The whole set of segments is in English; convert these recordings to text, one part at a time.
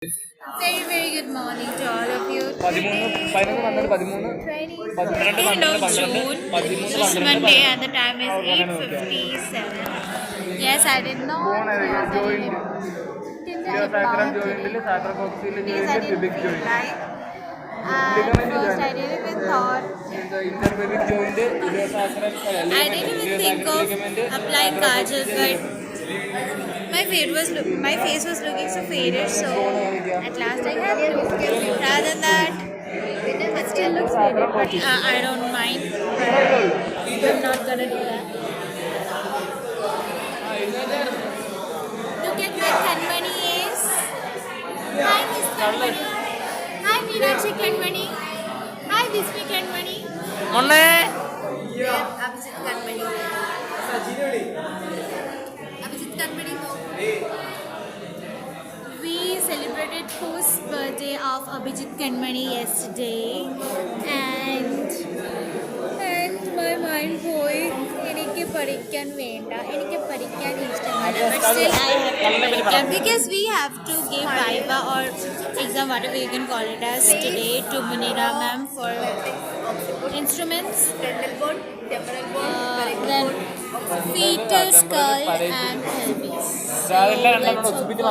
Very, very good morning to all of you. End of June, it's Monday, and the time is 8:57. Yes, I did not use any Tinder account today because I didn't feel like. And first, I didn't even think of applying kajal, but my face was looking so faded, so at last I had to. Rather than that, it still looks faded, but I don't mind. But I'm not gonna do that. Look at my Kanmani is. Hi, Miss Kanmani. Hi, Meenakshi Kanmani. Hi, Vismi Kanmani. Abhijit Kanmani. Abhijit Kanmani. We celebrated post birthday of Abhijit Kanmani yesterday, and my mind boy, എനിക്ക് പഠിക്കാൻ വേണ്ട എനിക്ക് പഠിക്കാൻ ഇഷ്ടമല്ല, but still I have to പഠിക്കാൻ because we have to give viva or exam, whatever you can call it as, today to Munira ma'am for instruments, then fetal skull and pelvis. So let's hope for best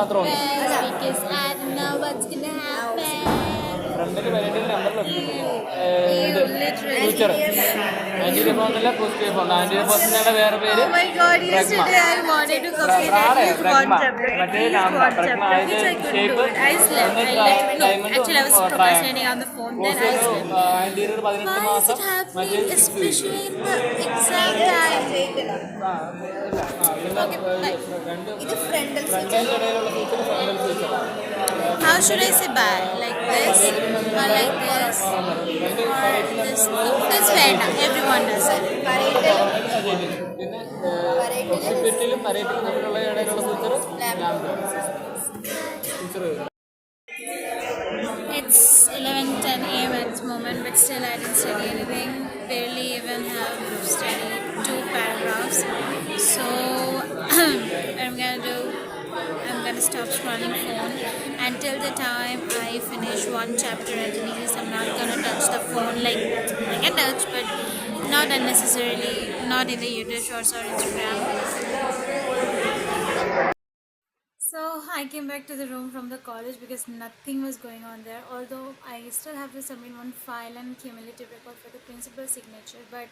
because I don't know what's gonna happen. Oh my god, yesterday I wanted to complete at least one chapter, which I couldn't do it. I slept. No, actually I was procrastinating on the phone, then I slept. Why is it happening, especially in the exam time? Okay, bye. How should I say bye? Like this? Or like this? Or this? That's fair enough. Everyone does it. It's 11:10 a.m. at this moment, but still I didn't study anything. Barely even have studied two paragraphs. So what I'm gonna do, I'm gonna stop scrolling phone until the time I finish one chapter at least. I'm not gonna touch the phone, like I can touch, but not unnecessarily, not in the YouTube shorts or Instagram. So I came back to the room from the college because nothing was going on there. Although I still have to submit one file and cumulative record for the principal's signature, but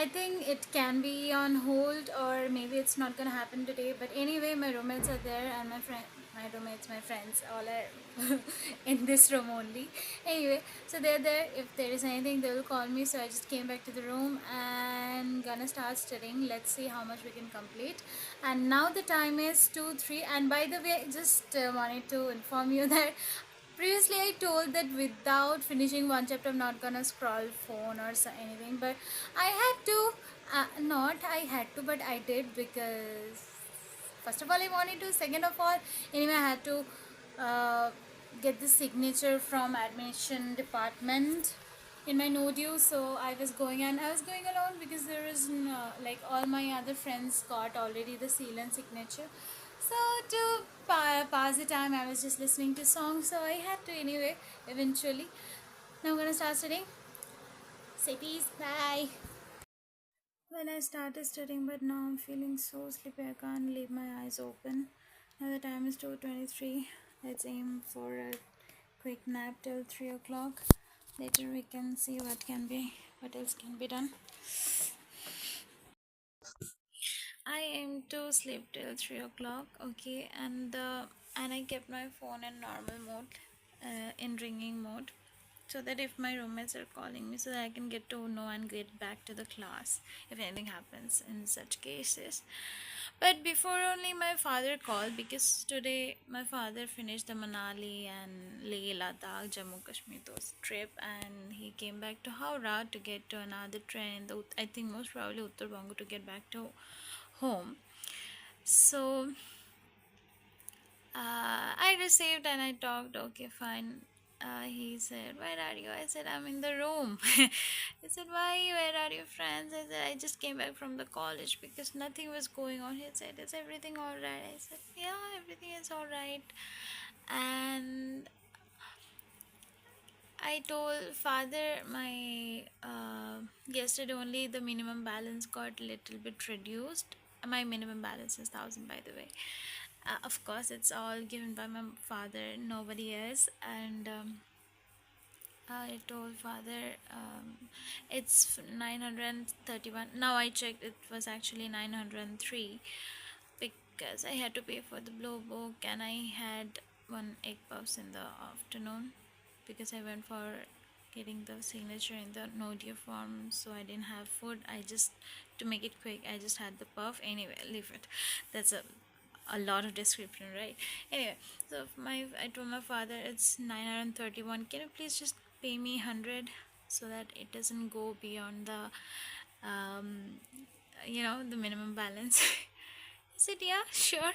I think it can be on hold, or maybe it's not gonna happen today. But anyway, my roommates are there, and my friends, all are in this room only. Anyway, so they're there. If there is anything, they will call me. So I just came back to the room and gonna start studying. Let's see how much we can complete. And now the time is 2:03. And by the way, just wanted to inform you that previously I told that without finishing one chapter I'm not gonna scroll phone or anything, but I had to. Not I had to, but I did because first of all I wanted to. Second of all, anyway I had to get the signature from admission department in my no due, so I was going, and I was going alone because there is no, like all my other friends got already the seal and signature. So to pass the time, I was just listening to songs. So I had to anyway. Eventually, now I'm gonna start studying. Say peace, bye. Well, I started studying, but now I'm feeling so sleepy. I can't leave my eyes open. Now the time is 2:23. Let's aim for a quick nap till 3 o'clock. Later we can see what else can be done. I aim to sleep till 3 o'clock. Okay, and I kept my phone in normal mode, in ringing mode, so that if my roommates are calling me, so that I can get to know and get back to the class if anything happens in such cases. But before only my father called, because today my father finished the Manali and Leh Ladakh Jammu Kashmir those trip, and he came back to Howrah to get to another train, I think most probably Uttar Bango, to get back to home. So I received and I talked. Okay, fine. He said, "Where are you?" I said, "I'm in the room." He said, "Why? Where are your friends?" I said, "I just came back from the college because nothing was going on." He said, "Is everything all right?" I said, "Yeah, everything is all right." And I told father my yesterday only the minimum balance got little bit reduced. My minimum balance is 1,000, by the way. Of course, it's all given by my father, nobody else. And I told father it's 931. Now I checked, it was actually 903 because I had to pay for the blue book and I had one egg puffs in the afternoon because I went for getting the signature in the no dear form, so I didn't have food. I just, to make it quick, I just had the puff. Anyway, leave it. That's a lot of description, right? Anyway, so I told my father it's 931. Can you please just pay me 100 so that it doesn't go beyond the um the minimum balance. He said, yeah, sure.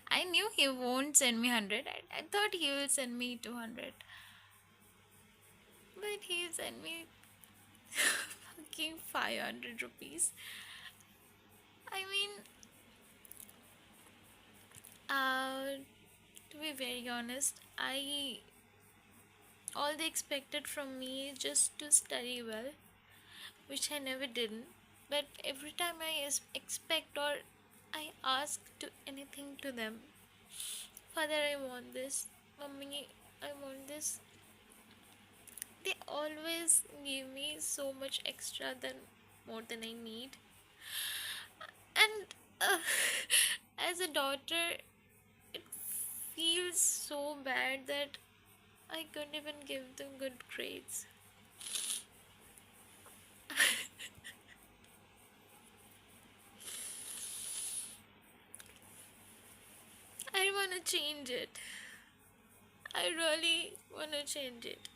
I knew he won't send me 100. I thought he will send me 200. But he sent me fucking 500 rupees. I mean, to be very honest, all they expected from me is just to study well, which I never did. But every time I expect or I ask to anything to them, father, I want this, mummy, I want this, they always give me so much extra than more than I need. And as a daughter, it feels so bad that I couldn't even give them good grades. I want to change it. I really want to change it.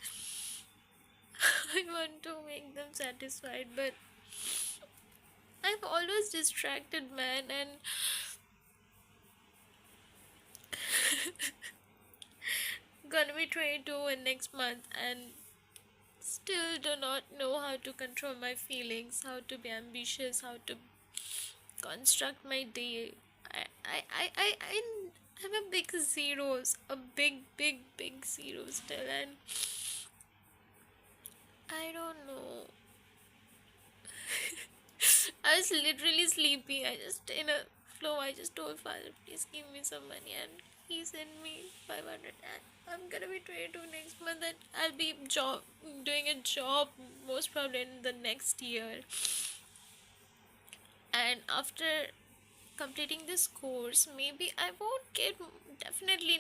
I want to make them satisfied, but I'm always distracted, man, and gonna be 22 in next month and still do not know how to control my feelings, how to be ambitious, how to construct my day. I have a big zeros, a big zero still, and I don't know. I was literally sleepy. I just in a flow. I just told father, please give me some money, and he sent me 500. And I'm gonna be 22 next month, and I'll be doing a job most probably in the next year. And after completing this course, maybe I won't get, definitely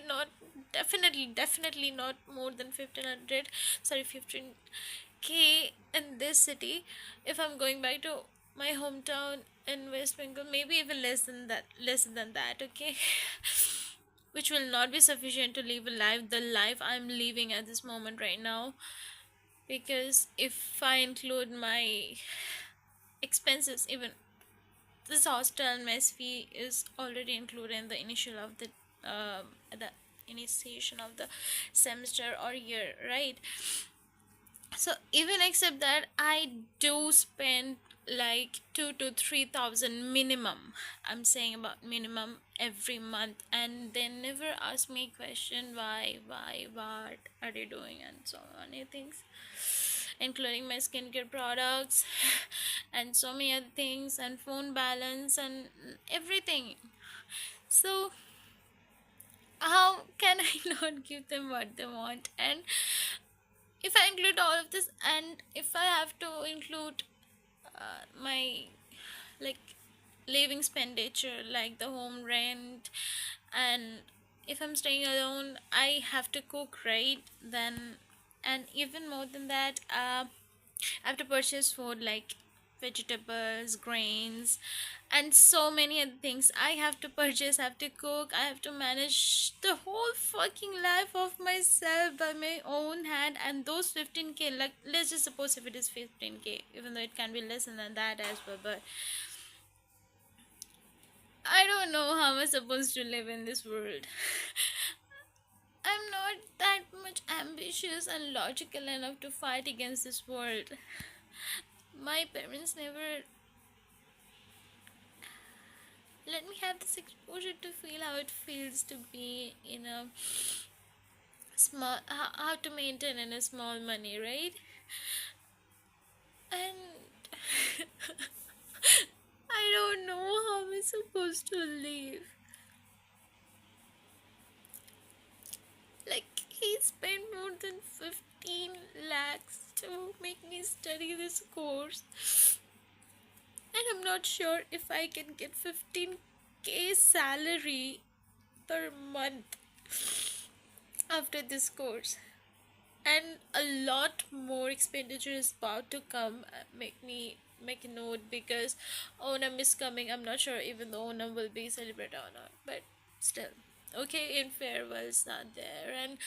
not more than 1500, sorry, 15k in this city. If I'm going back to my hometown in West Bengal, maybe even less than that, okay. Which will not be sufficient to live the life I'm living at this moment right now, because if I include my expenses, even this hostel mess fee is already included in the the initiation of the semester or year, right? So even except that, I do spend like 2 to 3 thousand minimum. I'm saying about minimum every month, and they never ask me question why, what are you doing, and so many things, including my skincare products and so many other things, and phone balance and everything. So how can I not give them what they want? And if I include all of this, and if I have to include my like living expenditure, like the home rent, and if I'm staying alone, I have to cook, right? Then, and even more than that, I have to purchase food like vegetables, grains, and so many other things. I have to purchase, I have to cook, I have to manage the whole fucking life of myself by my own hand. And those 15k, like, let's just suppose if it is 15k, even though it can be less than that as well, but I don't know how I'm supposed to live in this world. I'm not that much ambitious and logical enough to fight against this world. My parents never let me have this exposure to feel how it feels to be in a small how to maintain in a small money, right? And I don't know how I'm supposed to live. Like, he spent more than 15 lakhs to make me study this course, and I'm not sure if I can get 15K salary per month after this course. And a lot more expenditure is about to come. Make me make a note, because Onam is coming. I'm not sure even though Onam will be celebrated or not, but still, okay. In farewells are there, and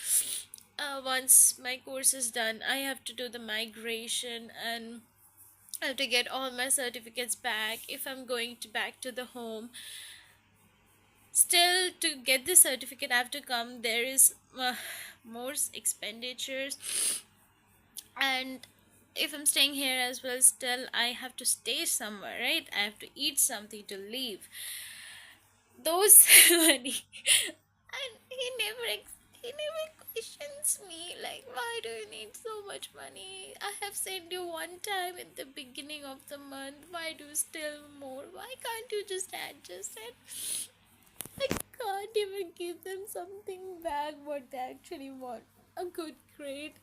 once my course is done, I have to do the migration, and I have to get all my certificates back if I'm going to back to the home. Still, to get the certificate, I have to come. There is more expenditures, and if I'm staying here as well, still I have to stay somewhere, right? I have to eat something to live. Those money, and he never questions me like, why do you need so much money? I have sent you one time at the beginning of the month. Why do still more? Why can't you just adjust it? I can't even give them something back what they actually want. A good grade.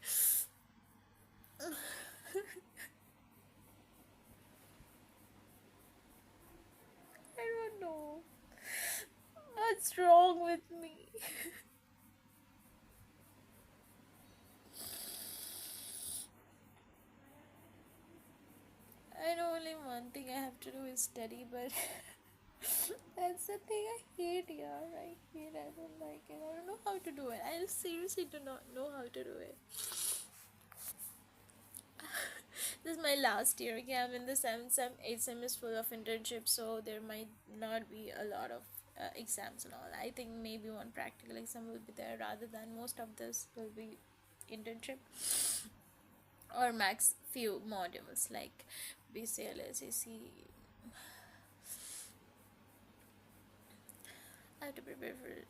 I don't know. What's wrong with me? I know only one thing I have to do is study, but that's the thing I hate here. I hate, I don't like it. I don't know how to do it. I seriously do not know how to do it. This is my last year. Okay, I'm in the 7th sem. 8th sem is full of internships, so there might not be a lot of exams and all. I think maybe one practical exam will be there, rather than most of this will be internship, or max few modules like BCL, SEC. I have to prepare for it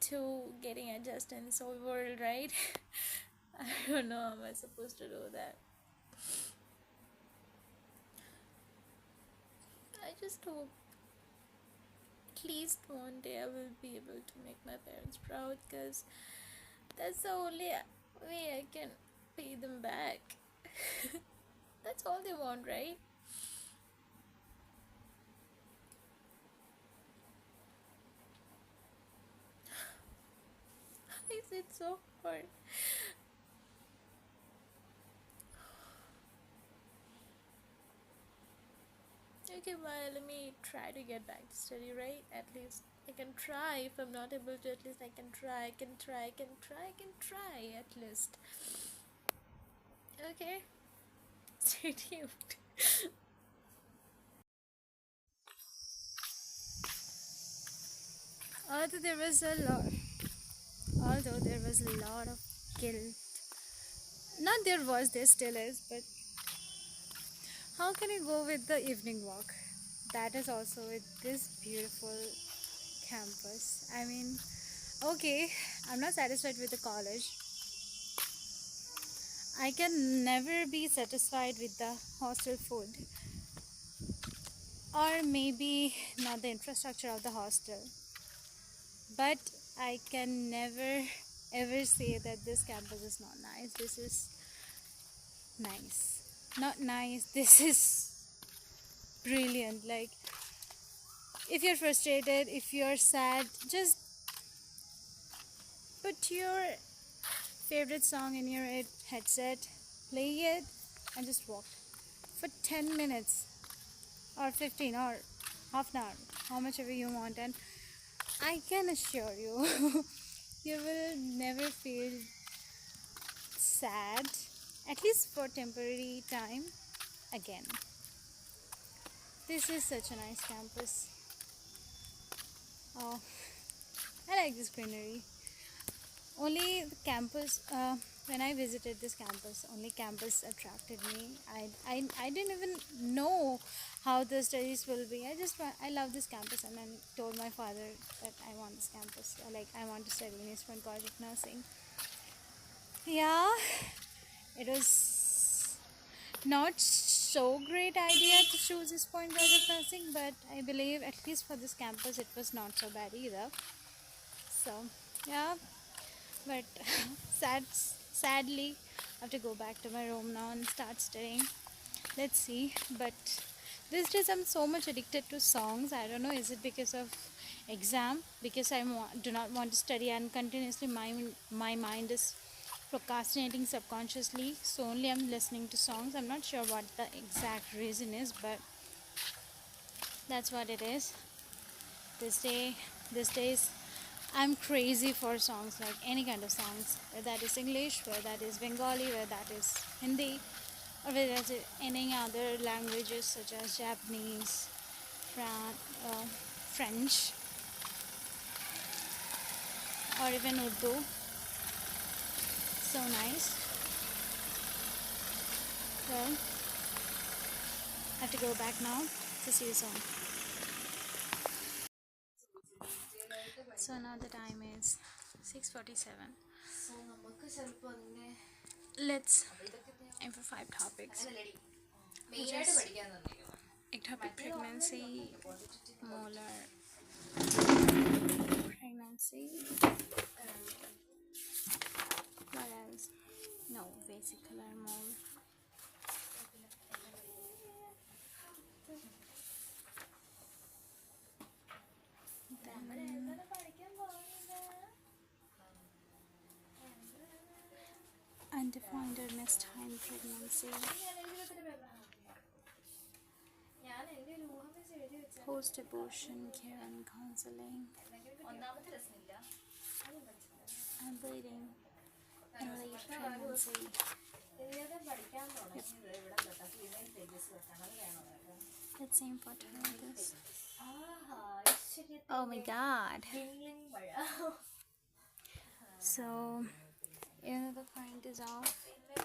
to getting adjusted in this whole world, right? I don't know how am I supposed to do that. I just hope at least one day I will be able to make my parents proud, because that's the only way I can pay them back. That's all they want, right? Why is it so hard? Okay, well, let me try to get back to study, right? At least I can try. If I'm not able to, at least I can try. I can try at least. Okay, stay tuned. Although there was a lot, although there was a lot of guilt. Not there was, there still is, but how can you go with the evening walk? That is also with this beautiful campus. I mean, okay, I'm not satisfied with the college. I can never be satisfied with the hostel food, or maybe not the infrastructure of the hostel, but I can never ever say that this campus is not nice. This is nice. Not nice, this is brilliant. Like, if you're frustrated, if you're sad, just put your favorite song in your headset, play it, and just walk for 10 minutes or 15 or half an hour, how much ever you want, and I can assure you, you will never feel sad, at least for temporary time again. This is such a nice campus. Oh, I like this greenery. Only the campus. when I visited this campus, only campus attracted me. I didn't even know how the studies will be. I love this campus, and then told my father that I want this campus. Like I want to study in Eastern College of Nursing. Yeah, it was not so great idea to choose this point College of Nursing, but I believe at least for this campus it was not so bad either. So yeah, but sadly I have to go back to my room now and start studying. Let's see. But these days I'm so much addicted to songs. I don't know, is it because of exam, because do not want to study, and continuously my mind is procrastinating subconsciously, so only I'm listening to songs. I'm not sure what the exact reason is, but that's what it is. These days I'm crazy for songs, like any kind of songs, whether that is English, whether that is Bengali, whether that is Hindi, or whether that is any other languages such as Japanese, French, or even Urdu. So nice. Well, I have to go back now. So see you soon. So now the time is 6:47. Let's aim for 5 topics, which is ectopic pregnancy, molar pregnancy, what else? No, vesicular mole. Then undefined or mistimed pregnancy, post-abortion care and counseling, and bleeding in late pregnancy. Let's aim for this. Oh my god. So, even though the current is off,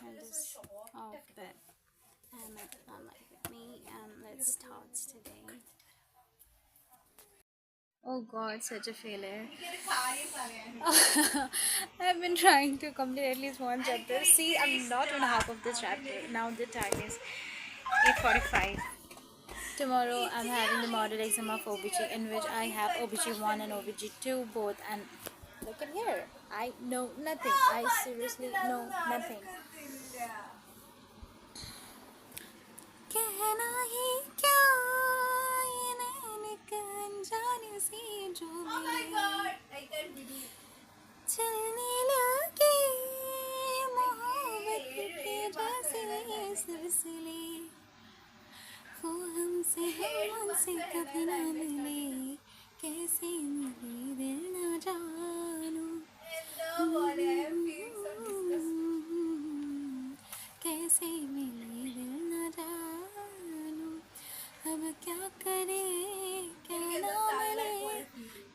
and is off, but it's not like with me, and let's start today. Oh god, such a failure. I've been trying to complete at least one chapter. See, I'm not on half of the chapter. Now the time is 8:45. Tomorrow I'm having the model exam of OBG, in which I have OBG1 and OBG2 both, and look at here. I know nothing. I seriously know nothing. कहना ही क्या ये नैनिक अनजाने से जो मिले चलने लगे मोहब्बत के जैसे सिलसिले वो हमसे कभी ना मिले कैसे मिले दिल ना जानू कैसे मिले दिल ना जानू अब क्या करे क्या ना मिले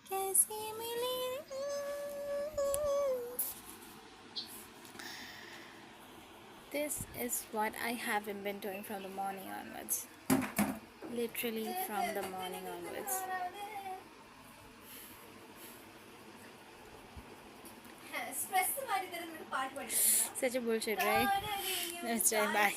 कैसे मिले. This is what I haven't been doing from the morning onwards. Literally from the morning onwards. Such a bullshit, right? Let's try. Bye.